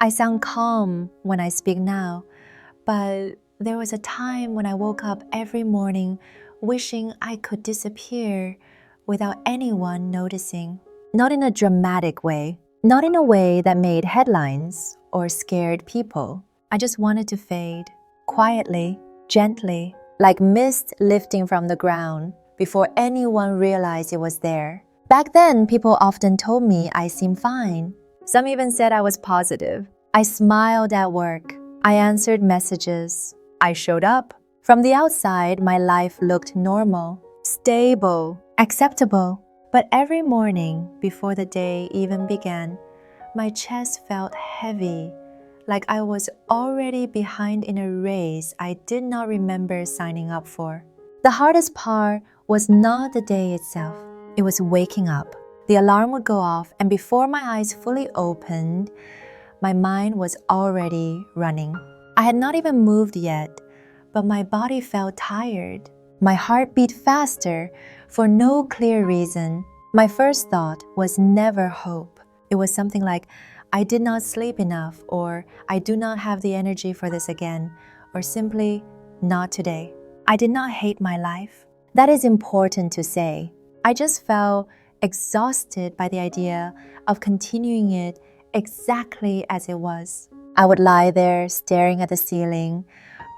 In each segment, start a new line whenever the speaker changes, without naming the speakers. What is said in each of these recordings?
I sound calm when I speak now, but there was a time when I woke up every morning wishing I could disappear without anyone noticing. Not in a dramatic way, not in a way that made headlines or scared people. I just wanted to fade, quietly, gently, like mist lifting from the ground before anyone realized it was there. Back then, people often told me I seemed fine. Some even said I was positive. I smiled at work. I answered messages. I showed up. From the outside, my life looked normal, stable, acceptable. But every morning, before the day even began, my chest felt heavy, like I was already behind in a race I did not remember signing up for. The hardest part was not the day itself. It was waking up. The alarm would go off, and before my eyes fully opened, my mind was already running. I had not even moved yet, but my body felt tired. My heart beat faster for no clear reason. My first thought was never hope. It was something like, I did not sleep enough, or I do not have the energy for this again, or simply, not today. I did not hate my life. That is important to say. I just felt exhausted by the idea of continuing it exactly as it was. I would lie there staring at the ceiling,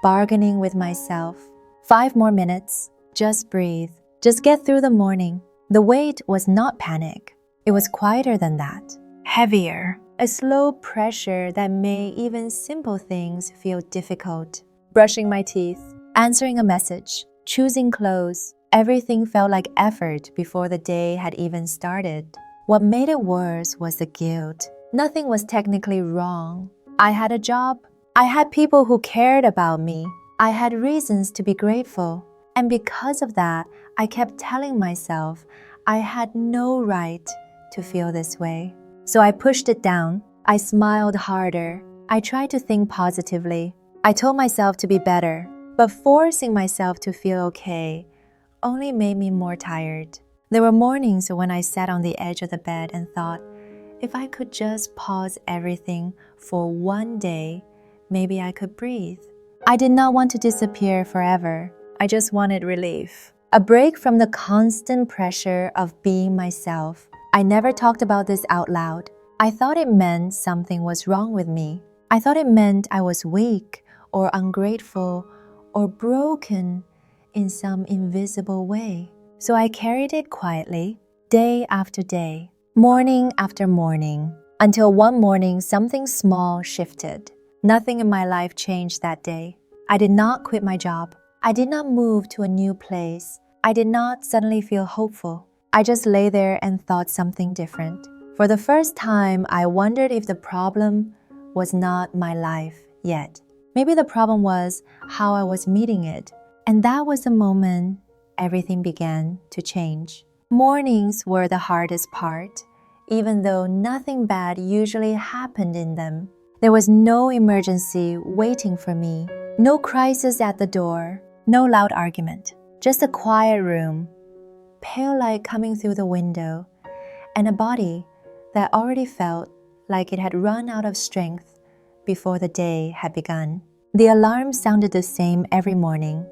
bargaining with myself. 5 more minutes. Just breathe. Just get through the morning. The weight was not panic. It was quieter than that. Heavier. A slow pressure that made even simple things feel difficult. Brushing my teeth, answering a message, choosing clothes. Everything felt like effort before the day had even started. What made it worse was the guilt. Nothing was technically wrong. I had a job. I had people who cared about me. I had reasons to be grateful. And because of that, I kept telling myself I had no right to feel this way. So I pushed it down. I smiled harder. I tried to think positively. I told myself to be better. But forcing myself to feel okay only made me more tired. There were mornings when I sat on the edge of the bed and thought, if I could just pause everything for one day, maybe I could breathe. I did not want to disappear forever. I just wanted relief. A break from the constant pressure of being myself. I never talked about this out loud. I thought it meant something was wrong with me. I thought it meant I was weak or ungrateful or broken in some invisible way. So I carried it quietly, day after day, morning after morning, until one morning something small shifted. Nothing in my life changed that day. I did not quit my job. I did not move to a new place. I did not suddenly feel hopeful. I just lay there and thought something different. For the first time, I wondered if the problem was not my life yet. Maybe the problem was how I was meeting it. And that was the moment everything began to change. Mornings were the hardest part, even though nothing bad usually happened in them. There was no emergency waiting for me, no crisis at the door, no loud argument, just a quiet room, pale light coming through the window, and a body that already felt like it had run out of strength before the day had begun. The alarm sounded the same every morning,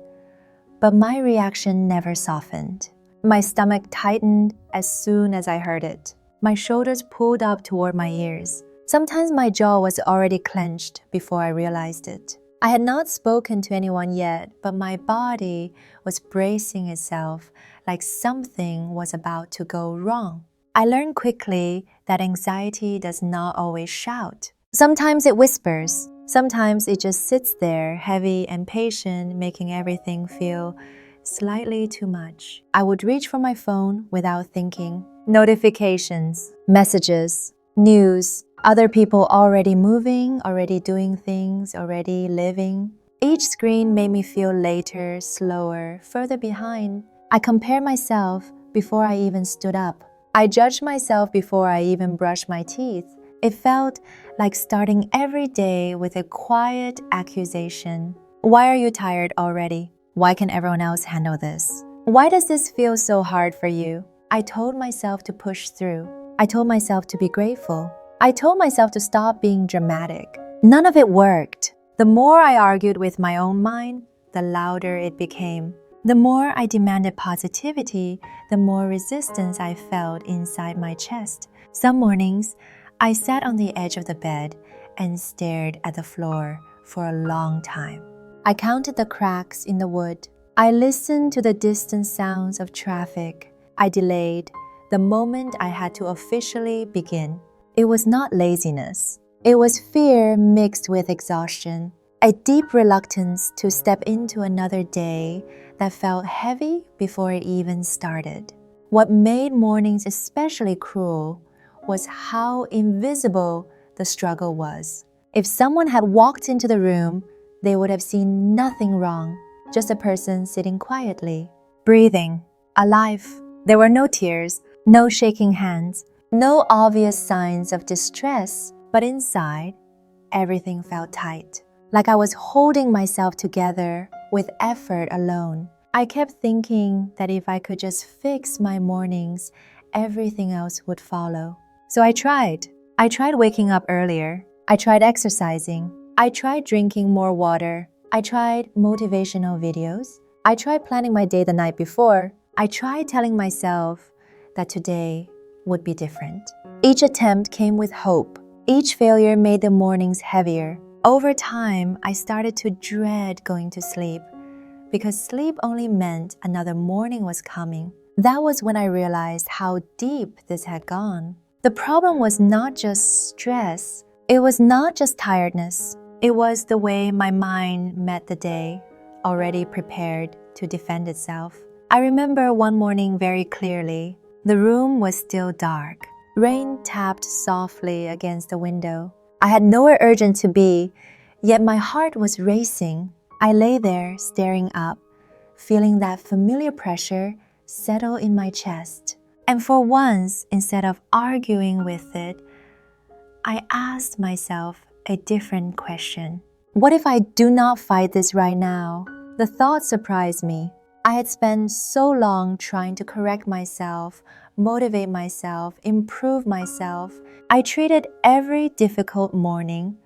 but my reaction never softened. My stomach tightened as soon as I heard it. My shoulders pulled up toward my ears. Sometimes my jaw was already clenched before I realized it. I had not spoken to anyone yet, but my body was bracing itself like something was about to go wrong. I learned quickly that anxiety does not always shout. Sometimes it whispers. Sometimes it just sits there, heavy and patient, making everything feel slightly too much. I would reach for my phone without thinking. Notifications, messages, news, other people already moving, already doing things, already living. Each screen made me feel later, slower, further behind. I compared myself before I even stood up. I judged myself before I even brushed my teeth. It felt like starting every day with a quiet accusation. Why are you tired already? Why can everyone else handle this? Why does this feel so hard for you? I told myself to push through. I told myself to be grateful. I told myself to stop being dramatic. None of it worked. The more I argued with my own mind, the louder it became. The more I demanded positivity, the more resistance I felt inside my chest. Some mornings, I sat on the edge of the bed and stared at the floor for a long time. I counted the cracks in the wood. I listened to the distant sounds of traffic. I delayed the moment I had to officially begin. It was not laziness. It was fear mixed with exhaustion, a deep reluctance to step into another day that felt heavy before it even started. What made mornings especially cruel was how invisible the struggle was. If someone had walked into the room, they would have seen nothing wrong, just a person sitting quietly, breathing, alive. There were no tears, no shaking hands, no obvious signs of distress, but inside, everything felt tight, like I was holding myself together with effort alone. I kept thinking that if I could just fix my mornings, everything else would follow. So I tried. I tried waking up earlier. I tried exercising. I tried drinking more water. I tried motivational videos. I tried planning my day the night before. I tried telling myself that today would be different. Each attempt came with hope. Each failure made the mornings heavier. Over time, I started to dread going to sleep because sleep only meant another morning was coming. That was when I realized how deep this had gone. The problem was not just stress. It was not just tiredness. It was the way my mind met the day, already prepared to defend itself. I remember one morning very clearly. The room was still dark. Rain tapped softly against the window. I had nowhere urgent to be, yet my heart was racing. I lay there staring up, feeling that familiar pressure settle in my chest. And for once, instead of arguing with it, I asked myself a different question. What if I do not fight this right now? The thought surprised me. I had spent so long trying to correct myself, motivate myself, improve myself. I treated every difficult morning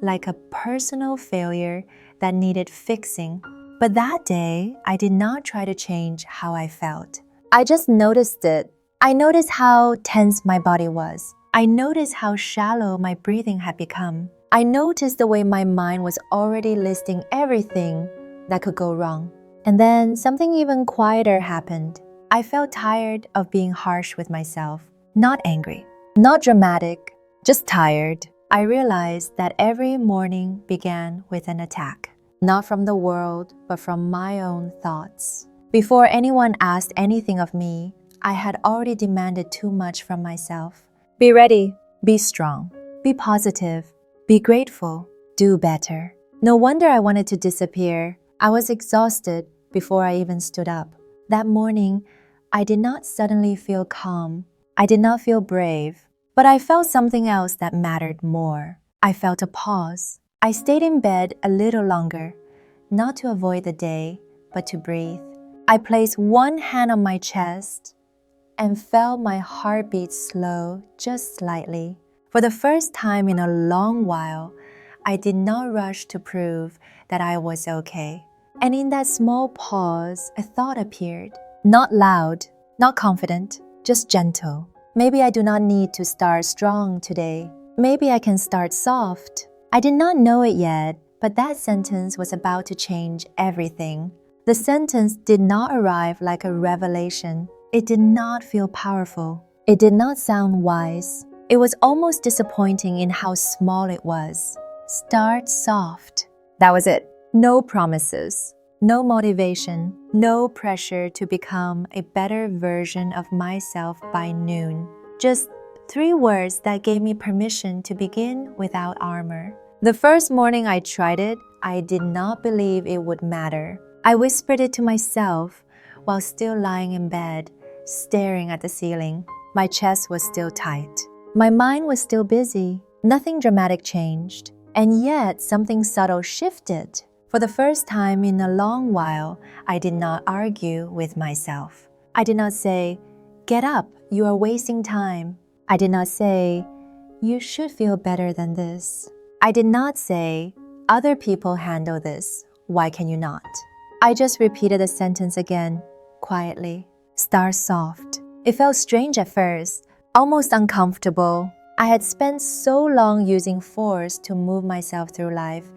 like a personal failure that needed fixing. But that day, I did not try to change how I felt. I just noticed it. I noticed how tense my body was. I noticed how shallow my breathing had become. I noticed the way my mind was already listing everything that could go wrong. And then something even quieter happened. I felt tired of being harsh with myself. Not angry, not dramatic, just tired. I realized that every morning began with an attack. Not from the world, but from my own thoughts. Before anyone asked anything of me, I had already demanded too much from myself. Be ready, be strong, be positive, be grateful, do better. No wonder I wanted to disappear. I was exhausted before I even stood up. That morning, I did not suddenly feel calm. I did not feel brave, but I felt something else that mattered more. I felt a pause. I stayed in bed a little longer, not to avoid the day, but to breathe. I placed one hand on my chest and felt my heartbeat slow just slightly. For the first time in a long while, I did not rush to prove that I was okay. And in that small pause, a thought appeared. Not loud, not confident, just gentle. Maybe I do not need to start strong today. Maybe I can start soft. I did not know it yet, but that sentence was about to change everything. The sentence did not arrive like a revelation. It did not feel powerful. It did not sound wise. It was almost disappointing in how small it was. Start soft. That was it. No promises, no motivation, no pressure to become a better version of myself by noon. Just 3 words that gave me permission to begin without armor. The first morning I tried it, I did not believe it would matter. I whispered it to myself while still lying in bed, staring at the ceiling. My chest was still tight. My mind was still busy. Nothing dramatic changed. And yet something subtle shifted. For the first time in a long while, I did not argue with myself. I did not say, "Get up, you are wasting time." I did not say, "You should feel better than this." I did not say, "Other people handle this. Why can you not?" I just repeated the sentence again, quietly. "Start soft." It felt strange at first, almost uncomfortable. I had spent so long using force to move myself through life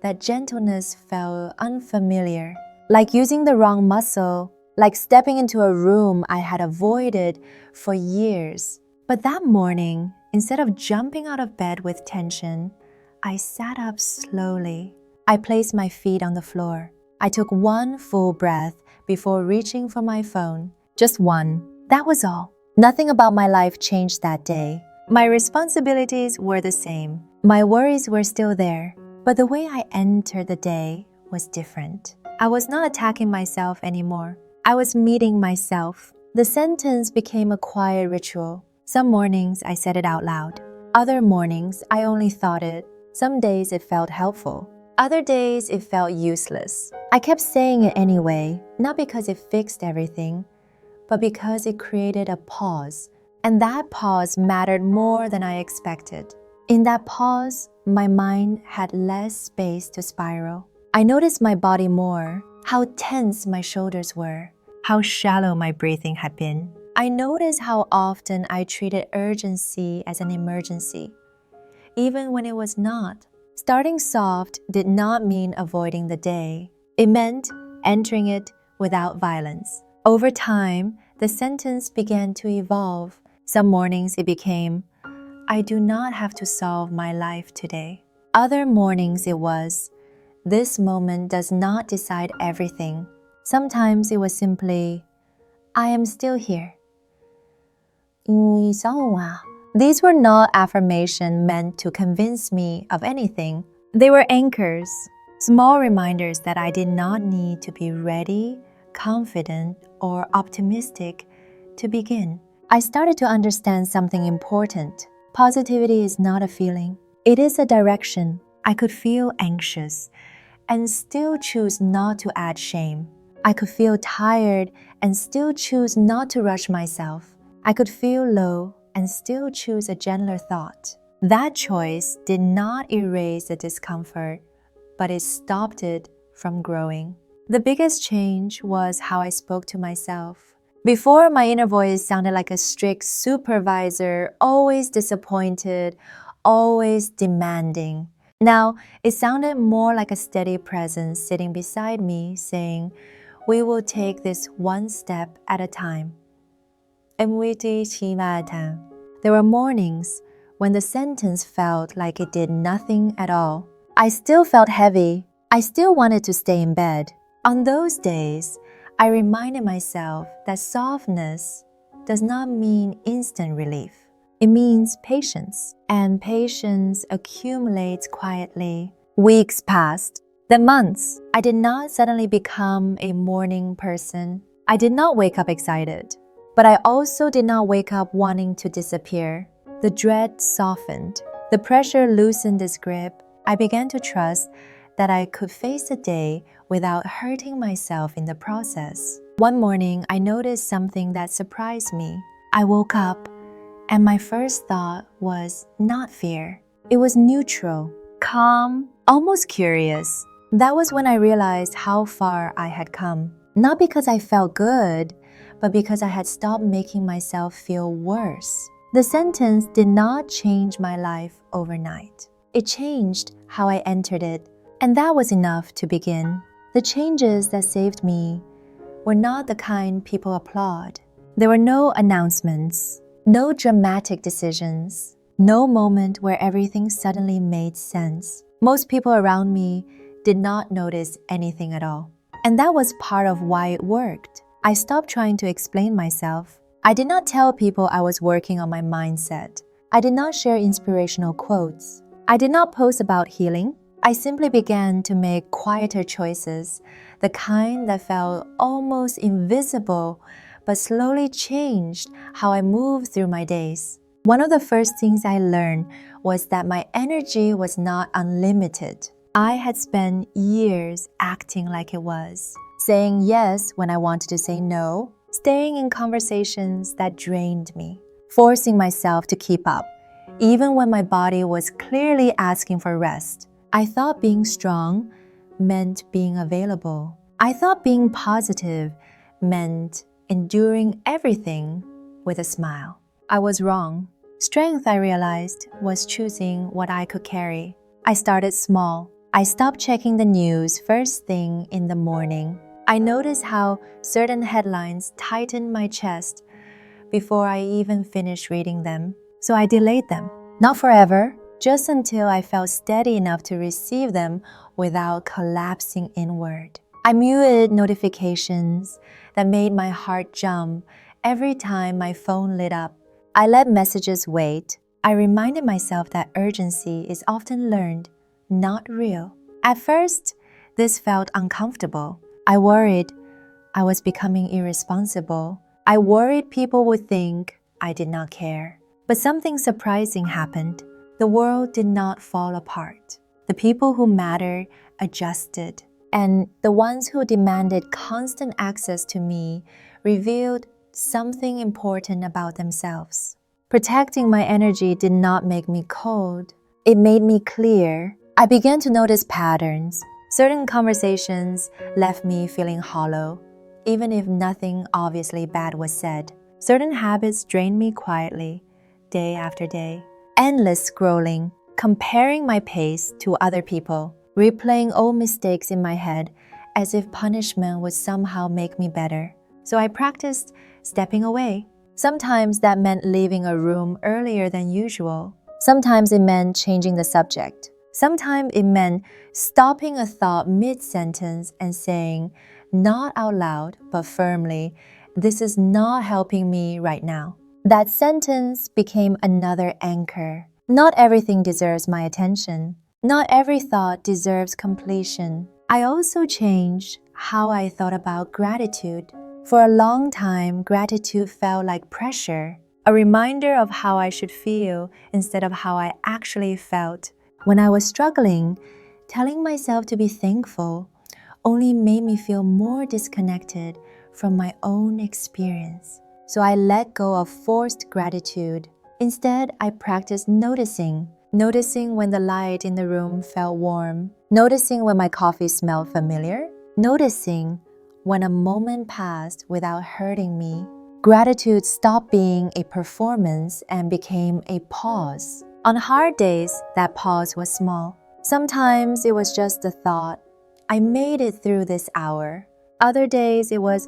that gentleness felt unfamiliar, like using the wrong muscle, like stepping into a room I had avoided for years. But that morning, instead of jumping out of bed with tension, I sat up slowly. I placed my feet on the floor. I took one full breath before reaching for my phone. Just one. That was all. Nothing about my life changed that day. My responsibilities were the same. My worries were still there. But the way I entered the day was different. I was not attacking myself anymore. I was meeting myself. The sentence became a quiet ritual. Some mornings I said it out loud. Other mornings I only thought it. Some days it felt helpful. Other days it felt useless. I kept saying it anyway, not because it fixed everything, but because it created a pause. And that pause mattered more than I expected. In that pause, my mind had less space to spiral. I noticed my body more, how tense my shoulders were, how shallow my breathing had been. I noticed how often I treated urgency as an emergency, even when it was not. Starting soft did not mean avoiding the day. It meant entering it without violence. Over time, the sentence began to evolve. Some mornings it became, "I do not have to solve my life today." Other mornings it was, "This moment does not decide everything." Sometimes it was simply, "I am still here." These were not affirmations meant to convince me of anything. They were anchors, small reminders that I did not need to be ready, confident, or optimistic to begin. I started to understand something important. Positivity is not a feeling. It is a direction. I could feel anxious and still choose not to add shame. I could feel tired and still choose not to rush myself. I could feel low and still choose a gentler thought. That choice did not erase the discomfort, but it stopped it from growing. The biggest change was how I spoke to myself. Before, my inner voice sounded like a strict supervisor, always disappointed, always demanding. Now, it sounded more like a steady presence sitting beside me saying, "We will take this one step at a time." There were mornings when the sentence felt like it did nothing at all. I still felt heavy. I still wanted to stay in bed. On those days, I reminded myself that softness does not mean instant relief. It means patience, and patience accumulates quietly. Weeks passed, then months. I did not suddenly become a morning person. I did not wake up excited, but I also did not wake up wanting to disappear. The dread softened. The pressure loosened its grip. I began to trust that I could face the day without hurting myself in the process. One morning, I noticed something that surprised me. I woke up, and my first thought was not fear. It was neutral, calm, almost curious. That was when I realized how far I had come. Not because I felt good, but because I had stopped making myself feel worse. The sentence did not change my life overnight. It changed how I entered it, and that was enough to begin. The changes that saved me were not the kind people applaud. There were no announcements, no dramatic decisions, no moment where everything suddenly made sense. Most people around me did not notice anything at all. And that was part of why it worked. I stopped trying to explain myself. I did not tell people I was working on my mindset. I did not share inspirational quotes. I did not post about healing. I simply began to make quieter choices, the kind that felt almost invisible, but slowly changed how I moved through my days. One of the first things I learned was that my energy was not unlimited. I had spent years acting like it was, saying yes when I wanted to say no, staying in conversations that drained me, forcing myself to keep up, even when my body was clearly asking for rest. I thought being strong meant being available. I thought being positive meant enduring everything with a smile. I was wrong. Strength, I realized, was choosing what I could carry. I started small. I stopped checking the news first thing in the morning. I noticed how certain headlines tightened my chest before I even finished reading them. So I delayed them. Not forever, just until I felt steady enough to receive them without collapsing inward. I muted notifications that made my heart jump every time my phone lit up. I let messages wait. I reminded myself that urgency is often learned, not real. At first, this felt uncomfortable. I worried I was becoming irresponsible. I worried people would think I did not care. But something surprising happened. The world did not fall apart. The people who mattered adjusted, and the ones who demanded constant access to me revealed something important about themselves. Protecting my energy did not make me cold. It made me clear. I began to notice patterns. Certain conversations left me feeling hollow, even if nothing obviously bad was said. Certain habits drained me quietly, day after day. Endless scrolling, comparing my pace to other people, replaying old mistakes in my head as if punishment would somehow make me better. So I practiced stepping away. Sometimes that meant leaving a room earlier than usual. Sometimes it meant changing the subject. Sometimes it meant stopping a thought mid-sentence and saying, not out loud, but firmly, "This is not helping me right now." That sentence became another anchor. Not everything deserves my attention. Not every thought deserves completion. I also changed how I thought about gratitude. For a long time, gratitude felt like pressure, a reminder of how I should feel instead of how I actually felt. When I was struggling, telling myself to be thankful only made me feel more disconnected from my own experience. So I let go of forced gratitude. Instead, I practiced noticing when the light in the room felt warm, noticing when my coffee smelled familiar, noticing when a moment passed without hurting me. Gratitude stopped being a performance and became a pause. On hard days, that pause was small. Sometimes it was just a thought, I made it through this hour. Other days it was,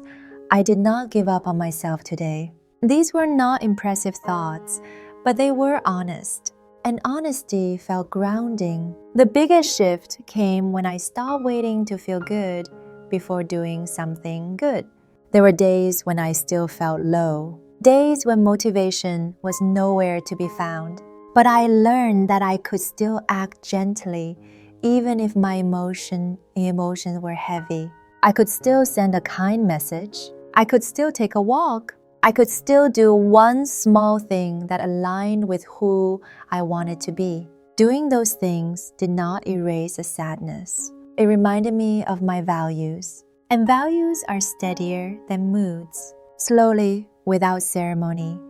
I did not give up on myself today. These were not impressive thoughts, but they were honest. And honesty felt grounding. The biggest shift came when I stopped waiting to feel good before doing something good. There were days when I still felt low, days when motivation was nowhere to be found. But I learned that I could still act gently, even if my emotions were heavy. I could still send a kind message. I could still take a walk. I could still do one small thing that aligned with who I wanted to be. Doing those things did not erase the sadness. It reminded me of my values. And values are steadier than moods. Slowly, without ceremony,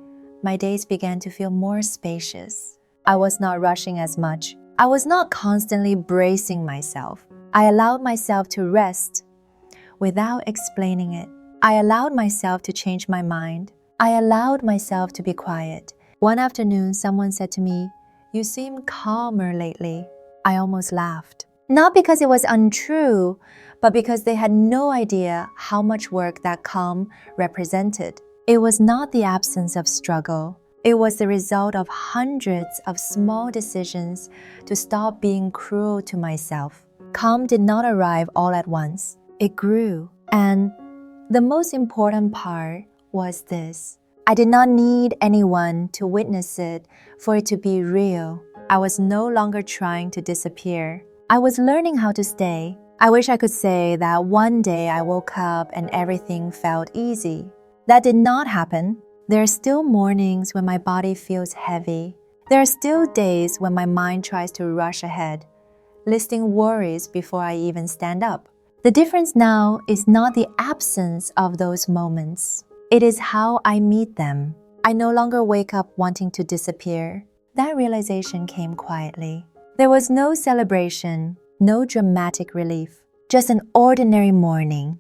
my days began to feel more spacious. I was not rushing as much. I was not constantly bracing myself. I allowed myself to rest without explaining it. I allowed myself to change my mind. I allowed myself to be quiet. One afternoon, someone said to me, "You seem calmer lately." I almost laughed. Not because it was untrue, but because they had no idea how much work that calm represented. It was not the absence of struggle. It was the result of hundreds of small decisions to stop being cruel to myself. Calm did not arrive all at once. It grew. And the most important part was this. I did not need anyone to witness it for it to be real. I was no longer trying to disappear. I was learning how to stay. I wish I could say that one day I woke up and everything felt easy. That did not happen. There are still mornings when my body feels heavy. There are still days when my mind tries to rush ahead, listing worries before I even stand up. The difference now is not the absence of those moments. It is how I meet them. I no longer wake up wanting to disappear. That realization came quietly. There was no celebration, no dramatic relief, just an ordinary morning.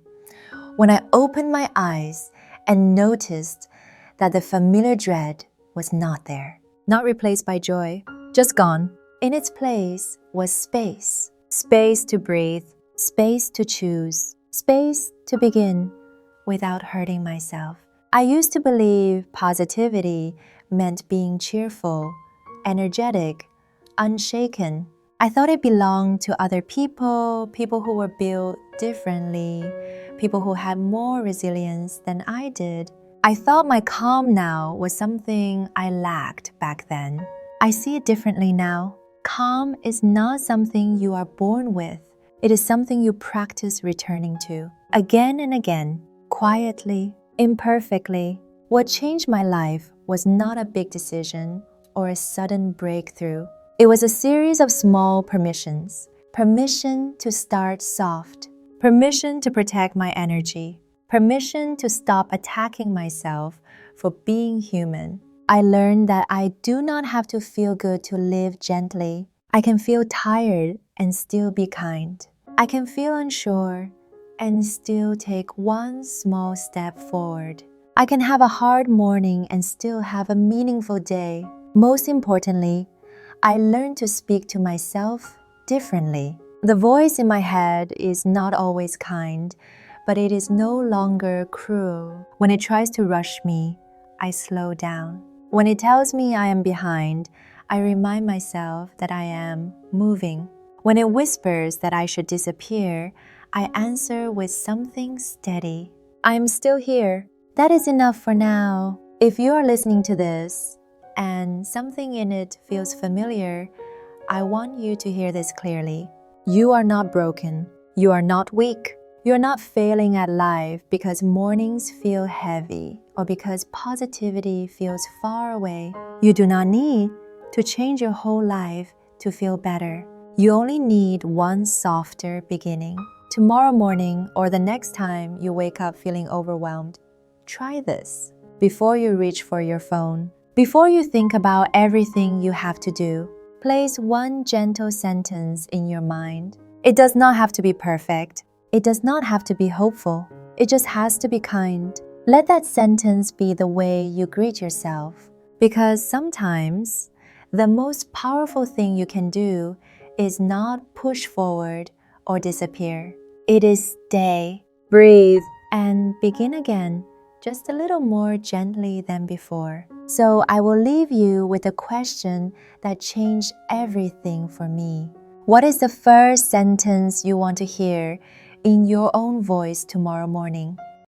When I opened my eyes and noticed that the familiar dread was not there, not replaced by joy, just gone. In its place was space. Space to breathe, space to choose, space to begin without hurting myself. I used to believe positivity meant being cheerful, energetic, unshaken. I thought it belonged to other people, people who were built differently, people who had more resilience than I did. I thought my calm now was something I lacked back then. I see it differently now. Calm is not something you are born with. It is something you practice returning to again and again, quietly, imperfectly. What changed my life was not a big decision or a sudden breakthrough. It was a series of small permissions. Permission to start soft. Permission to protect my energy. Permission to stop attacking myself for being human. I learned that I do not have to feel good to live gently. I can feel tired and still be kind. I can feel unsure and still take one small step forward. I can have a hard morning and still have a meaningful day. Most importantly, I learned to speak to myself differently. The voice in my head is not always kind, but it is no longer cruel. When it tries to rush me, I slow down. When it tells me I am behind, I remind myself that I am moving. When it whispers that I should disappear, I answer with something steady. I am still here. That is enough for now. If you are listening to this and something in it feels familiar, I want you to hear this clearly. You are not broken. You are not weak. You are not failing at life because mornings feel heavy or because positivity feels far away. You do not need to change your whole life to feel better. You only need one softer beginning. Tomorrow morning or the next time you wake up feeling overwhelmed, try this. Before you reach for your phone, before you think about everything you have to do, place one gentle sentence in your mind. It does not have to be perfect. It does not have to be hopeful. It just has to be kind. Let that sentence be the way you greet yourself. Because sometimes the most powerful thing you can do is not push forward or disappear. It is stay, breathe, and begin again, just a little more gently than before. So I will leave you with a question that changed everything for me. What is the first sentence you want to hear in your own voice tomorrow morning?